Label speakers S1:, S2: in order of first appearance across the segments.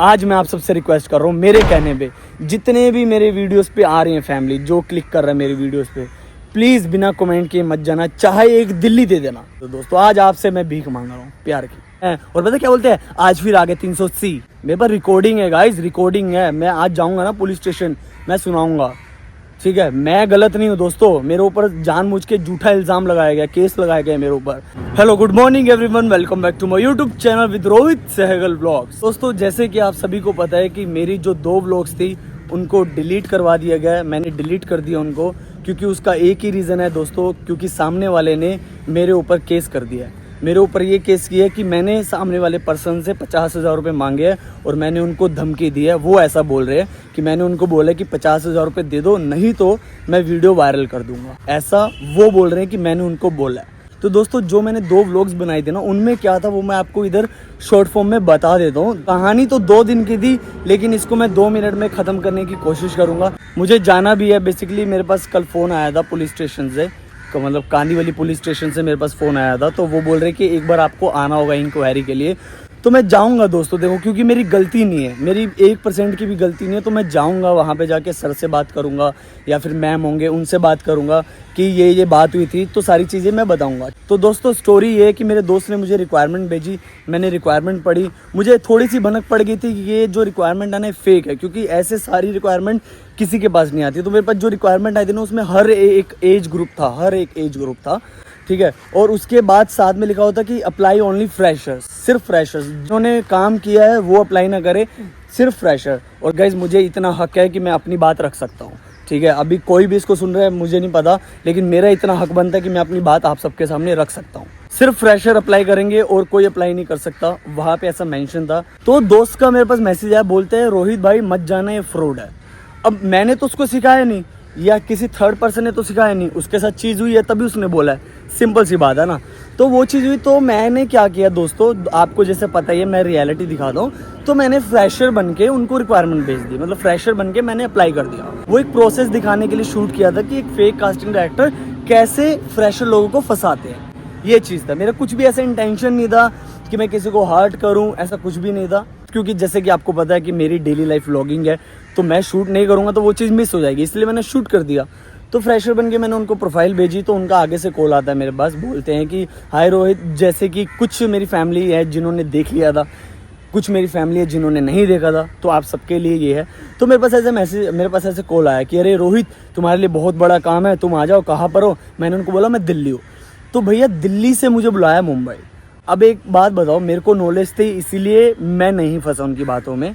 S1: आज मैं आप सबसे रिक्वेस्ट कर रहा हूँ, मेरे कहने पे जितने भी मेरे वीडियोस पे आ रही हैं फैमिली जो क्लिक कर रहा है मेरे वीडियोस पे, प्लीज़ बिना कमेंट किए मत जाना, चाहे एक दिल्ली दे देना। तो दोस्तों आज आपसे मैं भीख मांग रहा हूँ प्यार की। और पता क्या बोलते हैं, आज फिर आगे 380। मेरे पास रिकॉर्डिंग है गाइज, रिकॉर्डिंग है। मैं आज जाऊँगा ना पुलिस स्टेशन, मैं सुनाऊँगा, ठीक है। मैं गलत नहीं हूँ दोस्तों, मेरे ऊपर जानबूझ के झूठा इल्जाम लगाया गया, केस लगाया गया मेरे ऊपर। Hello, good morning everyone, welcome back to my YouTube channel with Rohit Sehgal vlogs. दोस्तों जैसे कि आप सभी को पता है कि मेरी जो 2 व्लॉग्स थी उनको डिलीट करवा दिया गया है। मैंने डिलीट कर दिया उनको, क्योंकि उसका एक ही रीज़न है दोस्तों, क्योंकि सामने वाले ने मेरे ऊपर केस कर दिया है। मेरे ऊपर ये केस किया है कि मैंने सामने वाले पर्सन से 50,000 रुपये मांगे हैं और मैंने उनको धमकी दी है। वो ऐसा बोल रहे हैं कि मैंने उनको बोला कि 50,000 रुपये दे दो, नहीं तो मैं वीडियो वायरल कर दूंगा। ऐसा वो बोल रहे हैं कि मैंने उनको बोला है। तो दोस्तों जो मैंने 2 व्लॉग्स बनाए थे ना, उनमें क्या था वो मैं आपको इधर शॉर्ट फॉर्म में बता देता हूँ। कहानी तो 2 दिन की थी, लेकिन इसको मैं 2 मिनट में ख़त्म करने की कोशिश करूँगा। मुझे जाना भी है। बेसिकली मेरे पास कल फ़ोन आया था पुलिस स्टेशन से, मतलब कांदीवली पुलिस स्टेशन से मेरे पास फ़ोन आया था। तो वो बोल रहे कि एक बार आपको आना होगा इंक्वायरी के लिए। तो मैं जाऊंगा दोस्तों, देखो क्योंकि मेरी गलती नहीं है, मेरी 1% की भी गलती नहीं है। तो मैं जाऊंगा वहाँ पे, जाके सर से बात करूंगा या फिर मैम होंगे उनसे बात करूंगा कि ये बात हुई थी, तो सारी चीज़ें मैं बताऊंगा। तो दोस्तों स्टोरी ये है कि मेरे दोस्त ने मुझे रिक्वायरमेंट भेजी, मैंने रिक्वायरमेंट पढ़ी। मुझे थोड़ी सी भनक पड़ गई थी कि ये जो रिक्वायरमेंट है ना फेक है, क्योंकि ऐसे सारी रिक्वायरमेंट किसी के पास नहीं आती। तो मेरे पास जो रिक्वायरमेंट आई थी ना, उसमें हर एक एज ग्रुप था, ठीक है। और उसके बाद साथ में लिखा होता कि अप्लाई ओनली फ्रेशर्स, सिर्फ फ्रेशर्स, जिन्होंने काम किया है वो अप्लाई ना करे, सिर्फ फ्रेशर। और गाइज मुझे इतना हक है कि मैं अपनी बात रख सकता हूँ, ठीक है। अभी कोई भी इसको सुन रहा है मुझे नहीं पता, लेकिन मेरा इतना हक बनता है कि मैं अपनी बात आप सबके सामने रख सकता हूँ। सिर्फ फ्रेशर अप्लाई करेंगे और कोई अप्लाई नहीं कर सकता, वहाँ पे ऐसा मेंशन था। तो दोस्त का मेरे पास मैसेज आया, बोलते हैं रोहित भाई मत जाना, ये फ्रॉड है। अब मैंने तो उसको सिखाया नहीं, या किसी थर्ड पर्सन ने तो सिखाया नहीं, उसके साथ चीज़ हुई है तभी उसने बोला है, सिंपल सी बात है ना। तो वो चीज़ हुई, तो मैंने क्या किया दोस्तों, आपको जैसे पता ही है मैं रियलिटी दिखाता हूँ। तो मैंने फ्रेशर बन के उनको रिक्वायरमेंट भेज दी, मतलब फ्रेशर बन के मैंने अप्लाई कर दिया। वो एक प्रोसेस दिखाने के लिए शूट किया था कि एक फेक कास्टिंग डायरेक्टर कैसे फ्रेशर लोगों को फंसाते हैं, ये चीज़ था। मेरा कुछ भी ऐसा इंटेंशन नहीं था कि मैं किसी को हर्ट करूँ, ऐसा कुछ भी नहीं था। क्योंकि जैसे कि आपको पता है कि मेरी डेली लाइफ व्लॉगिंग है, तो मैं शूट नहीं करूँगा तो वो चीज़ मिस हो जाएगी, इसलिए मैंने शूट कर दिया। तो फ्रेशर बन के मैंने उनको प्रोफाइल भेजी, तो उनका आगे से कॉल आता है मेरे पास, बोलते हैं कि हाय रोहित, जैसे कि कुछ मेरी फैमिली है जिन्होंने देख लिया था, कुछ मेरी फैमिली है जिन्होंने नहीं देखा था, तो आप सबके लिए ये है। तो मेरे पास ऐसे कॉल आया कि अरे रोहित तुम्हारे लिए बहुत बड़ा काम है, तुम आ जाओ, कहाँ पर हो। मैंने उनको बोला मैं दिल्ली हूँ। तो भैया दिल्ली से मुझे बुलाया मुंबई। अब एक बात बताओ, मेरे को नॉलेज थी इसीलिए मैं नहीं फंसा उनकी बातों में,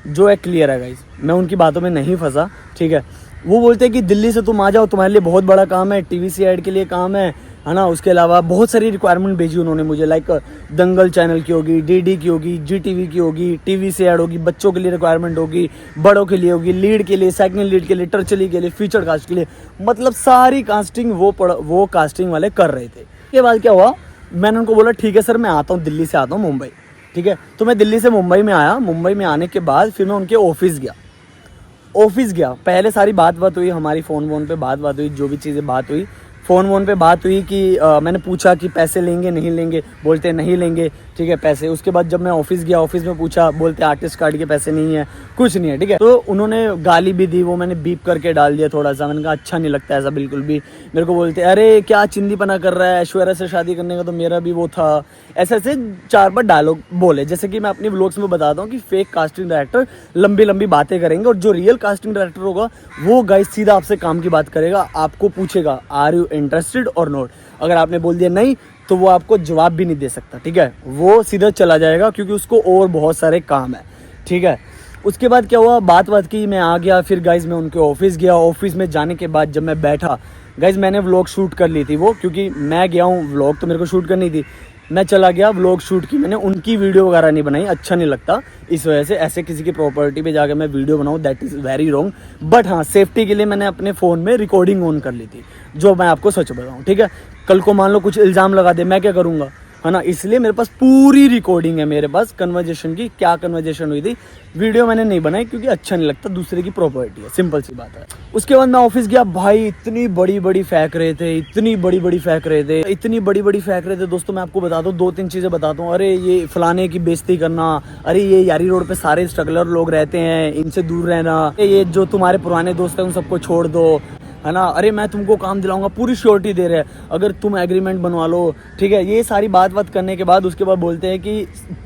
S1: जो है क्लियर है गाइज, मैं उनकी बातों में नहीं फंसा, ठीक है। वो बोलते हैं कि दिल्ली से तुम आ जाओ, तुम्हारे लिए बहुत बड़ा काम है, टीवीसी ऐड के लिए काम है ना। उसके अलावा बहुत सारी रिक्वायरमेंट भेजी उन्होंने मुझे, लाइक दंगल चैनल की होगी, डीडी की होगी, जीटीवी की होगी, टीवीसी ऐड होगी, बच्चों के लिए रिक्वायरमेंट होगी, बड़ों के लिए होगी, लीड के लिए, सेकंड लीड के लिए, टर्चली के लिए, फीचर कास्ट के लिए, मतलब सारी कास्टिंग वो कास्टिंग वाले कर रहे थे। उसके बाद क्या हुआ, मैंने उनको बोला ठीक है सर मैं आता हूँ, दिल्ली से आता हूँ मुंबई, ठीक है। तो मैं दिल्ली से मुंबई में आया। मुंबई में आने के बाद फिर मैं उनके ऑफिस गया। पहले सारी बात हुई, हमारी फ़ोन पे बात हुई, जो भी चीज़ें बात हुई फ़ोन पे बात हुई कि मैंने पूछा कि पैसे लेंगे नहीं लेंगे, बोलते नहीं लेंगे, ठीक है पैसे। उसके बाद जब मैं ऑफिस गया, ऑफिस में पूछा, बोलते आर्टिस्ट कार्ड के पैसे नहीं है, कुछ नहीं है, ठीक है। तो उन्होंने गाली भी दी, वो मैंने बीप करके डाल दिया थोड़ा सा। मैंने कहा अच्छा नहीं लगता ऐसा बिल्कुल भी। मेरे को बोलते अरे क्या चिंदीपना कर रहा है, ऐश्वर्या से शादी करने का तो मेरा भी वो था। ऐसे 4 डायलॉग बोले। जैसे कि मैं अपनी व्लॉग्स में बताता हूँ कि फेक कास्टिंग डायरेक्टर लंबी बातें करेंगे, और जो रियल कास्टिंग डायरेक्टर होगा वो गाइस सीधा आपसे काम की बात करेगा, आपको पूछेगा आर यू इंटरेस्टेड और नॉट। अगर आपने बोल दिया नहीं तो वो आपको जवाब भी नहीं दे सकता, ठीक है। वो सीधा चला जाएगा क्योंकि उसको और बहुत सारे काम है, ठीक है। उसके बाद क्या हुआ, बात की, मैं आ गया। फिर गाइज मैं उनके ऑफिस गया। ऑफिस में जाने के बाद जब मैं बैठा, गाइज मैंने व्लॉग शूट कर ली थी वो, क्योंकि मैं गया हूँ, व्लॉग तो मेरे को शूट करनी थी। मैं चला गया, व्लॉग शूट की मैंने, उनकी वीडियो वगैरह नहीं बनाई, अच्छा नहीं लगता। इस वजह से ऐसे किसी की प्रॉपर्टी पे जाकर मैं वीडियो बनाऊँ, that is very wrong. But हाँ, सेफ्टी के लिए मैंने अपने फ़ोन में रिकॉर्डिंग ऑन कर ली थी, जो मैं आपको सच बताऊँ, ठीक है। कल को मान लो कुछ इल्ज़ाम लगा दे, मैं क्या करूँगा, है ना, इसलिए मेरे पास पूरी रिकॉर्डिंग है मेरे पास कन्वर्जेशन की, क्या कन्वर्जेशन हुई थी। वीडियो मैंने नहीं बनाई क्योंकि अच्छा नहीं लगता, दूसरे की प्रॉपर्टी है, सिंपल सी बात है। उसके बाद मैं ऑफिस गया, भाई इतनी बड़ी बड़ी फेंक रहे थे, इतनी बड़ी बड़ी फेंक रहे थे, इतनी बड़ी बड़ी फेंक रहे थे दोस्तों। मैं आपको बता दूं, 2-3 चीज़ें बताता हूँ। अरे ये फलाने की बेइज्जती करना, अरे ये यारी रोड पे सारे स्ट्रगलर लोग रहते हैं, इनसे दूर रहना, ये जो तुम्हारे पुराने दोस्त हैं उन सबको छोड़ दो, है ना, अरे मैं तुमको काम दिलाऊंगा, पूरी श्योरिटी दे रहे हैं, अगर तुम एग्रीमेंट बनवा लो, ठीक है। ये सारी बात करने के बाद उसके बाद बोलते हैं कि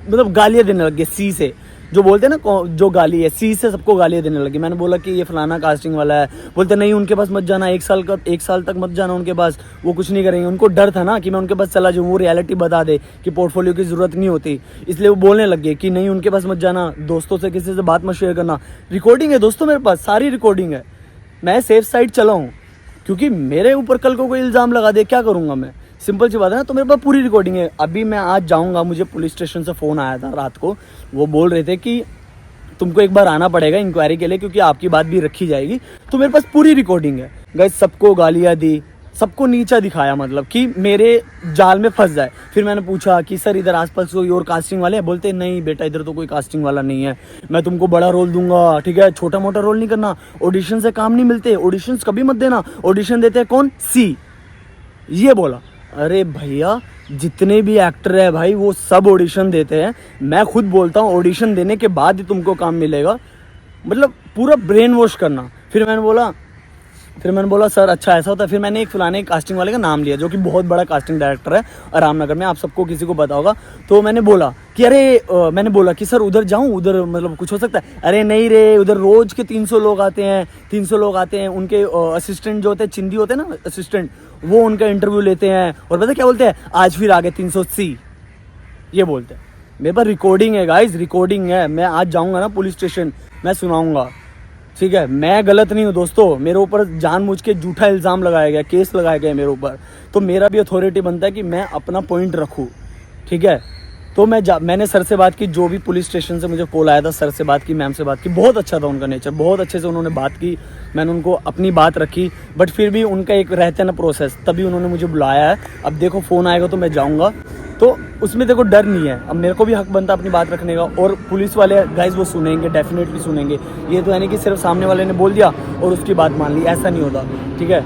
S1: मतलब गालियाँ देने लग गए, सी से जो बोलते हैं ना, जो गाली है सी से सबको गालियाँ देने लगी। मैंने बोला कि ये फलाना कास्टिंग वाला है, बोलते नहीं उनके पास मत जाना, 1 साल तक मत जाना उनके पास, वो कुछ नहीं करेंगे। उनको डर था ना कि मैं उनके पास चला जाऊँ, वो रियलिटी बता दे कि पोर्टफोलियो की ज़रूरत नहीं होती, इसलिए वो बोलने लग गए कि नहीं उनके पास मत जाना, दोस्तों से किसी से बात मत शेयर करना। रिकॉर्डिंग है दोस्तों मेरे पास, सारी रिकॉर्डिंग है, मैं सेफ साइड चला हूँ, क्योंकि मेरे ऊपर कल को कोई इल्ज़ाम लगा दे, क्या करूँगा मैं, सिंपल सी बात है ना। तो मेरे पास पूरी रिकॉर्डिंग है। अभी मैं आज जाऊँगा, मुझे पुलिस स्टेशन से फ़ोन आया था रात को, वो बोल रहे थे कि तुमको एक बार आना पड़ेगा इंक्वायरी के लिए, क्योंकि आपकी बात भी रखी जाएगी। तो मेरे पास पूरी रिकॉर्डिंग है गाइस, सबको गालियाँ दी, सबको नीचा दिखाया, मतलब कि मेरे जाल में फंस जाए। फिर मैंने पूछा कि सर इधर आसपास कोई और कास्टिंग वाले हैं, बोलते नहीं बेटा इधर तो कोई कास्टिंग वाला नहीं है, मैं तुमको बड़ा रोल दूंगा, ठीक है, छोटा मोटा रोल नहीं करना, ऑडिशन से काम नहीं मिलते, ऑडिशन कभी मत देना, ऑडिशन देते हैं कौन, सी, ये बोला। अरे भैया जितने भी एक्टर है भाई वो सब ऑडिशन देते हैं, मैं खुद बोलता हूँ ऑडिशन देने के बाद ही तुमको काम मिलेगा, मतलब पूरा ब्रेन वॉश करना। फिर मैंने बोला सर अच्छा ऐसा होता है। फिर मैंने एक फलाने कास्टिंग वाले का नाम लिया जो कि बहुत बड़ा कास्टिंग डायरेक्टर है रामनगर में, आप सबको किसी को पता होगा। तो मैंने बोला कि मैंने बोला कि सर उधर जाऊं, उधर मतलब कुछ हो सकता है। अरे नहीं रे, उधर रोज के 300 लोग आते हैं, उनके असिस्टेंट जो होते हैं, चिंदी होते हैं ना असिस्टेंट, वो उनका इंटरव्यू लेते हैं, और पता क्या बोलते हैं, आज फिर आगे 380, ये बोलते हैं। मेरे पास रिकॉर्डिंग है गाइज, रिकॉर्डिंग है, मैं आज जाऊँगा ना पुलिस स्टेशन, मैं सुनाऊँगा, ठीक है। मैं गलत नहीं हूँ दोस्तों, मेरे ऊपर जानबूझ के झूठा इल्ज़ाम लगाया गया, केस लगाया गया मेरे ऊपर, तो मेरा भी अथॉरिटी बनता है कि मैं अपना पॉइंट रखूँ, ठीक है। तो मैंने सर से बात की, जो भी पुलिस स्टेशन से मुझे कॉल आया था, सर से बात की, मैम से बात की, बहुत अच्छा था उनका नेचर, बहुत अच्छे से उन्होंने बात की, मैंने उनको अपनी बात रखी, बट फिर भी उनका एक रहता है ना प्रोसेस, तभी उन्होंने मुझे बुलाया है। अब देखो फ़ोन आएगा तो मैं जाऊँगा, तो उसमें देखो डर नहीं है, अब मेरे को भी हक बनता अपनी बात रखने का, और पुलिस वाले गाइज वो सुनेंगे, डेफिनेटली सुनेंगे। ये तो है नहीं कि सिर्फ सामने वाले ने बोल दिया और उसकी बात मान ली, ऐसा नहीं होता, ठीक है।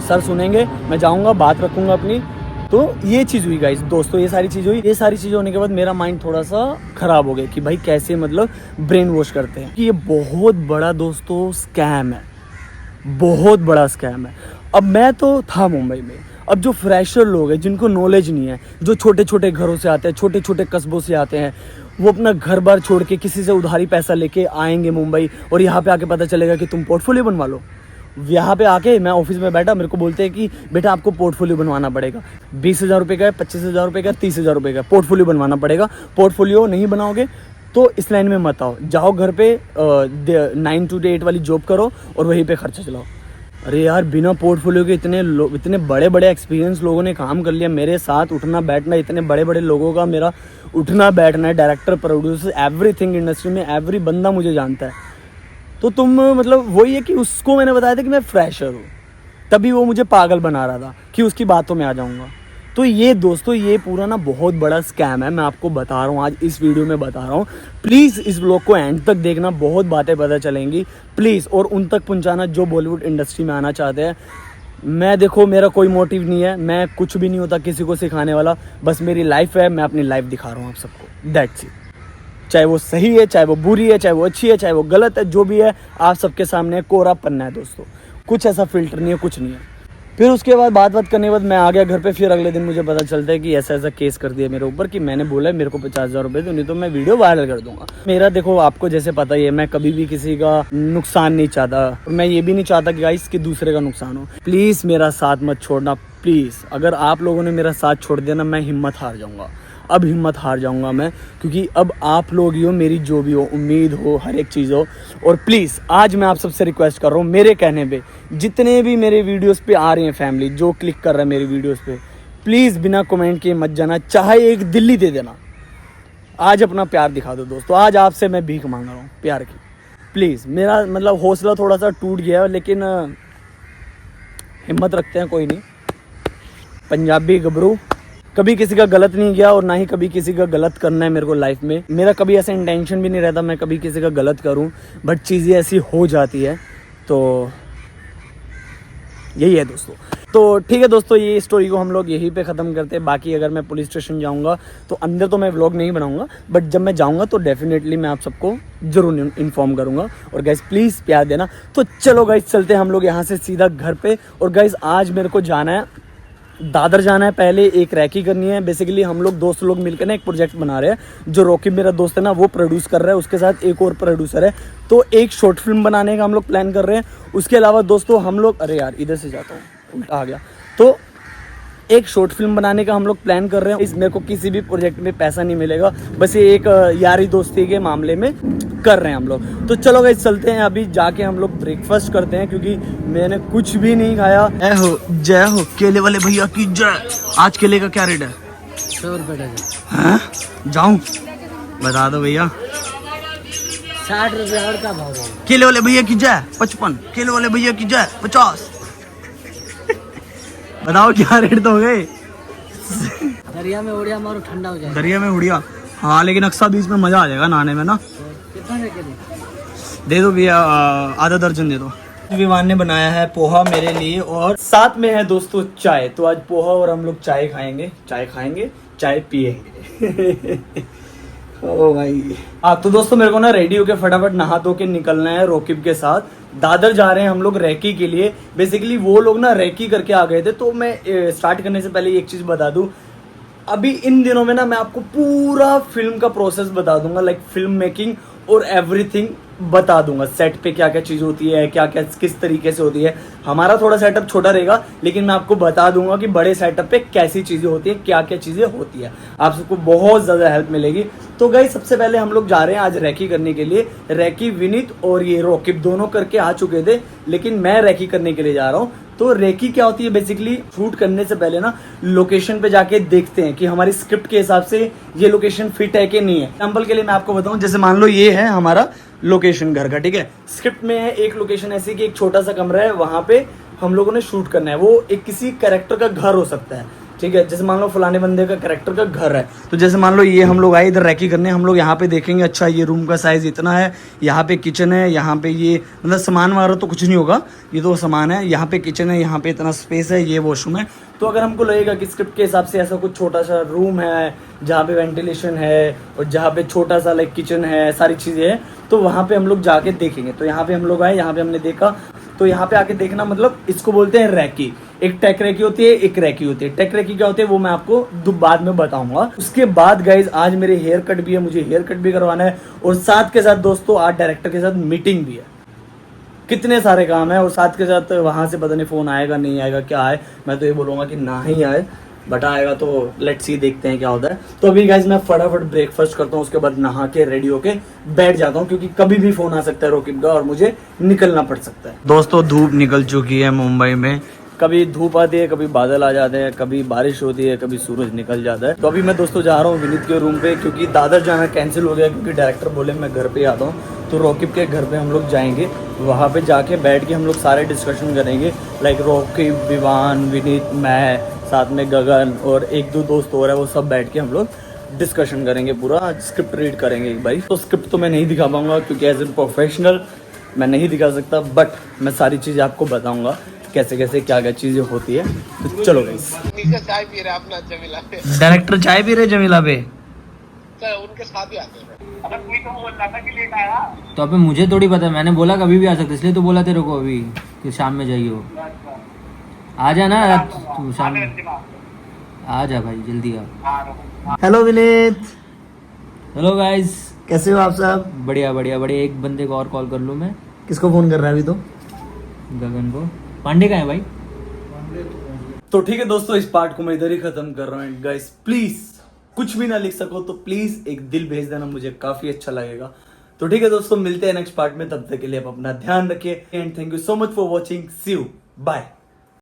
S1: सर सुनेंगे, मैं जाऊँगा, बात रखूँगा अपनी। तो ये चीज़ हुई गाइस दोस्तों, ये सारी चीज़ हुई। ये सारी चीज़ होने के बाद मेरा माइंड थोड़ा सा ख़राब हो गया कि भाई कैसे मतलब ब्रेन वॉश करते हैं, कि ये बहुत बड़ा दोस्तों स्कैम है, बहुत बड़ा स्कैम है। अब मैं तो था मुंबई में, अब जो फ्रेशर लोग हैं जिनको नॉलेज नहीं है, जो छोटे छोटे घरों से आते हैं, छोटे छोटे कस्बों से आते हैं, वो अपना घर बार छोड़ के किसी से उधारी पैसा लेके आएंगे मुंबई, और यहाँ पे आके पता चलेगा कि तुम पोर्टफोलियो बनवा लो। यहाँ पे आके मैं ऑफिस में बैठा, मेरे को बोलते हैं कि बेटा आपको पोर्टफोलियो बनवाना पड़ेगा, 20,000 रुपये का है, 25,000 रुपये का, 30,000 रुपये का पोर्टफोलियो बनवाना पड़ेगा। पोर्टफोलियो नहीं बनाओगे तो इस लाइन में मत आओ, जाओ घर पे 9 to 8 वाली जॉब करो और वहीं पे खर्चा चलाओ। अरे यार बिना पोर्टफोलियो के इतने बड़े बड़े एक्सपीरियंस लोगों ने काम कर लिया मेरे साथ, उठना बैठना, इतने बड़े बड़े लोगों का मेरा उठना बैठना है, डायरेक्टर, प्रोड्यूसर, एवरीथिंग इंडस्ट्री में एवरी बंदा मुझे जानता है। तो तुम मतलब वही है कि उसको मैंने बताया था कि मैं फ्रेशर हूँ, तभी वो मुझे पागल बना रहा था कि उसकी बातों में आ जाऊँगा। तो ये दोस्तों ये पूरा ना बहुत बड़ा स्कैम है, मैं आपको बता रहा हूँ, आज इस वीडियो में बता रहा हूँ। प्लीज़ इस व्लॉग को एंड तक देखना, बहुत बातें पता चलेंगी प्लीज़, और उन तक पहुँचाना जो बॉलीवुड इंडस्ट्री में आना चाहते हैं। मैं देखो मेरा कोई मोटिव नहीं है, मैं कुछ भी नहीं होता किसी को सिखाने वाला, बस मेरी लाइफ है, मैं अपनी लाइफ दिखा रहा हूँ आप सबको, दैट्स इट। चाहे वो सही है, चाहे वो बुरी है, चाहे वो अच्छी है, चाहे वो गलत है, जो भी है आप सबके सामने कोरा पन्ना है दोस्तों, कुछ ऐसा फिल्टर नहीं है, कुछ नहीं है। फिर उसके बाद बात करने के बाद मैं आ गया घर पे। फिर अगले दिन मुझे पता चलता है कि ऐसा केस कर दिया मेरे ऊपर कि मैंने बोला है मेरे को 50,000 रुपये दो, नहीं तो मैं वीडियो वायरल कर दूंगा। मेरा देखो आपको जैसे पता ही है, मैं कभी भी किसी का नुकसान नहीं चाहता, मैं ये भी नहीं चाहता कि गाइस कि दूसरे का नुकसान हो। प्लीज़ मेरा साथ मत छोड़ना प्लीज़, अगर आप लोगों ने मेरा साथ छोड़ दिया ना, मैं हिम्मत हार जाऊँगा, अब हिम्मत हार जाऊंगा मैं, क्योंकि अब आप लोग ही हो मेरी जो भी हो उम्मीद हो, हर एक चीज़ हो। और प्लीज़ आज मैं आप सबसे रिक्वेस्ट कर रहा हूँ, मेरे कहने पे जितने भी मेरे वीडियोस पे आ रही हैं फैमिली, जो क्लिक कर रहा है मेरे वीडियोस पे, प्लीज़ बिना कमेंट किए मत जाना, चाहे एक दिल्ली दे देना, आज अपना प्यार दिखा दो दोस्तों। आज आपसे मैं भीख मांग रहा हूँ प्यार की, प्लीज़। मेरा मतलब हौसला थोड़ा सा टूट गया है, लेकिन हिम्मत रखते हैं, कोई नहीं। पंजाबी गबरू कभी किसी का गलत नहीं किया और ना ही कभी किसी का गलत करना है मेरे को लाइफ में। मेरा कभी ऐसा इंटेंशन भी नहीं रहता मैं कभी किसी का गलत करूं, बट चीज़ें ऐसी हो जाती है। तो यही है दोस्तों। तो ठीक है दोस्तों, ये स्टोरी को हम लोग यहीं पे ख़त्म करते हैं। बाकी अगर मैं पुलिस स्टेशन जाऊंगा तो अंदर तो मैं व्लॉग नहीं बनाऊंगा, बट जब मैं जाऊंगा तो डेफिनेटली मैं आप सबको ज़रूर इन्फॉर्म करूंगा। और गाइस प्लीज़ प्यार देना। तो चलो गाइस चलते हैं हम लोग यहाँ से सीधा घर पे। और गाइस आज मेरे को जाना है दादर जाना है, पहले एक रैकी करनी है। बेसिकली हम लोग दोस्त लोग मिलकर ना एक प्रोजेक्ट बना रहे हैं, जो रॉकी मेरा दोस्त है ना वो प्रोड्यूस कर रहा है, उसके साथ एक और प्रोड्यूसर है। तो एक शॉर्ट फिल्म बनाने का हम लोग प्लान कर रहे हैं। उसके अलावा दोस्तों हम लोग, अरे यार इधर से जाता हूँ, उल्टा आ गया। तो एक शॉर्ट फिल्म बनाने का हम लोग प्लान कर रहे हैं। इस मेरे को किसी भी प्रोजेक्ट में पैसा नहीं मिलेगा, बस ये एक यारी दोस्ती के मामले में कर रहे हैं हम लोग। तो चलो गाइस चलते हैं, अभी जाके हम लोग ब्रेकफास्ट करते हैं क्योंकि मैंने कुछ भी नहीं खाया। जय हो केले वाले भैया की जय। आज केले का क्या रेट है?
S2: 100 रुपये डजन।
S1: हाँ जाऊँ बता दो भैया।
S2: 60 रुपये और का भाव है?
S1: केले वाले भैया की जय 55, केले वाले भैया की जय 50। बताओ क्या रेट तो हो गए?
S2: दरिया में उड़िया मारो ठंडा हो जाएगा।
S1: दरिया में उड़िया, हाँ लेकिन अक्सा बीच में मजा आ जाएगा नहाने में ना।
S2: कितना
S1: दे दो भैया, आधा दर्जन दे दो। विवान ने बनाया है पोहा मेरे लिए और साथ में है दोस्तों चाय। तो आज पोहा और हम लोग चाय खाएंगे, चाय पिएंगे। ओ भाई तो दोस्तों मेरे को ना रेडी होके फटाफट नहा धो के निकलना है रोकिब के साथ। दादर जा रहे हैं हम लोग रैकी के लिए। बेसिकली वो लोग ना रैकी करके आ गए थे। तो मैं स्टार्ट करने से पहले एक चीज़ बता दूं, अभी इन दिनों में ना मैं आपको पूरा फिल्म का प्रोसेस बता दूंगा, लाइक फिल्म मेकिंग और एवरीथिंग बता दूंगा। सेट पे क्या क्या चीज़ होती है, क्या क्या किस तरीके से होती है। हमारा थोड़ा सेटअप छोटा रहेगा, लेकिन मैं आपको बता दूंगा कि बड़े सेटअप पे कैसी चीज़ें होती है, क्या क्या चीज़ें होती है। आप सबको बहुत ज़्यादा हेल्प मिलेगी। तो गाइस सबसे पहले हम लोग जा रहे हैं आज रैकी करने के लिए। रैकी विनीत और ये रोकिब दोनों करके आ चुके थे, लेकिन मैं रैकी करने के लिए जा रहा हूँ। तो रेकी क्या होती है? बेसिकली शूट करने से पहले ना लोकेशन पे जाके देखते हैं कि हमारी स्क्रिप्ट के हिसाब से ये लोकेशन फिट है कि नहीं है। एग्जांपल के लिए मैं आपको बताऊं, जैसे मान लो ये है हमारा लोकेशन घर का, ठीक है। स्क्रिप्ट में है एक लोकेशन ऐसी कि एक छोटा सा कमरा है, वहां पे हम लोगों ने शूट करना है। वो एक किसी कैरेक्टर का घर हो सकता है, ठीक है। जैसे मान लो फलाने बंदे का कैरेक्टर का घर है, तो जैसे मान लो ये हम लोग आए इधर रैकी करने, हम लोग यहाँ पे देखेंगे अच्छा ये रूम का साइज इतना है, यहाँ पे किचन है, यहाँ पे ये मतलब सामान वगैरह तो कुछ नहीं होगा, ये तो सामान है, यहाँ पे किचन है, यहाँ पे इतना स्पेस है, ये वॉशरूम है। तो अगर हमको लगेगा कि स्क्रिप्ट के हिसाब से ऐसा कुछ छोटा सा रूम है जहाँ पे वेंटिलेशन है और जहाँ पे छोटा सा लाइक किचन है, सारी चीज़ें हैं, तो वहाँ पे हम लोग जाके देखेंगे। तो यहाँ पे हम लोग आए, यहाँ पे हमने देखा, तो यहाँ पे आके देखना मतलब इसको बोलते हैं रैकी। एक टेक रैकी होती है, एक रैकी होती है। टेक रैकी क्या होती है वो मैं आपको बाद में बताऊंगा। उसके बाद गाइज आज मेरे हेयर कट भी है, मुझे हेयर कट भी करवाना है, और साथ के साथ दोस्तों आज डायरेक्टर के साथ मीटिंग भी है। कितने सारे काम है, और साथ के साथ वहां से पता नहीं फोन आएगा नहीं आएगा क्या है। मैं तो ये बोलूंगा कि ना ही आए, बट आएगा तो लेट्स सी, देखते हैं क्या होता है। तो अभी गाइज मैं फटाफट ब्रेकफास्ट करता हूँ, उसके बाद नहा के रेडी होके बैठ जाता हूँ, क्योंकि कभी भी फोन आ सकता है रोकिब का और मुझे निकलना पड़ सकता है। दोस्तों धूप निकल चुकी है मुंबई में। कभी धूप आती है, कभी बादल आ जाते हैं, कभी बारिश होती है, कभी सूरज निकल जाता है। तो अभी मैं दोस्तों जा रहा हूँ विनीत के रूम पे, क्योंकि दादर जाना कैंसिल हो गया, क्योंकि डायरेक्टर बोले मैं घर पे आता हूँ। तो रोकिब के घर पे हम लोग जाएंगे, वहाँ पे जाके बैठ के हम लोग सारे डिस्कशन करेंगे, लाइक रोकिब, विवान, विनीत, मैं, साथ में गगन और एक दो दोस्त और है, वो सब बैठ के हम लोग डिस्कशन करेंगे, पूरा स्क्रिप्ट रीड करेंगे एक बारी। तो स्क्रिप्ट तो मैं नहीं दिखा पाऊंगा क्योंकि एज ए प्रोफेशनल मैं नहीं दिखा सकता, बट मैं सारी चीज़ें आपको बताऊंगा कैसे कैसे क्या क्या चीज़ें होती है। तो चलो गाइस,
S3: चाय पी रहे अपना जमीला पे,
S1: डायरेक्टर चाय पी रहे जमीला पे,
S3: उनके साथ ही आते हैं। अगर कोई तो बोल रहा था कि लेट आया,
S2: तो अबे मुझे थोड़ी पता, मैंने बोला कभी भी आ सकते, इसलिए तो बोला तेरे को अभी कि शाम में जाइए हो। आ जा ना तू शाम में, आ जा भाई जल्दी आ।
S1: हेलो विनीत,
S2: हेलो गाइस,
S1: कैसे हो आप सब?
S2: बढ़िया बढ़िया बढ़िया। एक बंदे को और कॉल कर लूँ मैं।
S1: किसको फोन कर रहा है अभी? तो
S2: गगन को। पांडे का है भाई?
S1: तो ठीक है दोस्तों, इस पार्ट को मैं इधर ही खत्म कर रहा हूँ। गाइस प्लीज कुछ भी ना लिख सको तो प्लीज एक दिल भेज देना, मुझे काफी अच्छा लगेगा। तो ठीक है दोस्तों, मिलते हैं नेक्स्ट पार्ट में, तब तक के लिए आप अपना ध्यान रखिए and thank you so much for watching. See you, bye.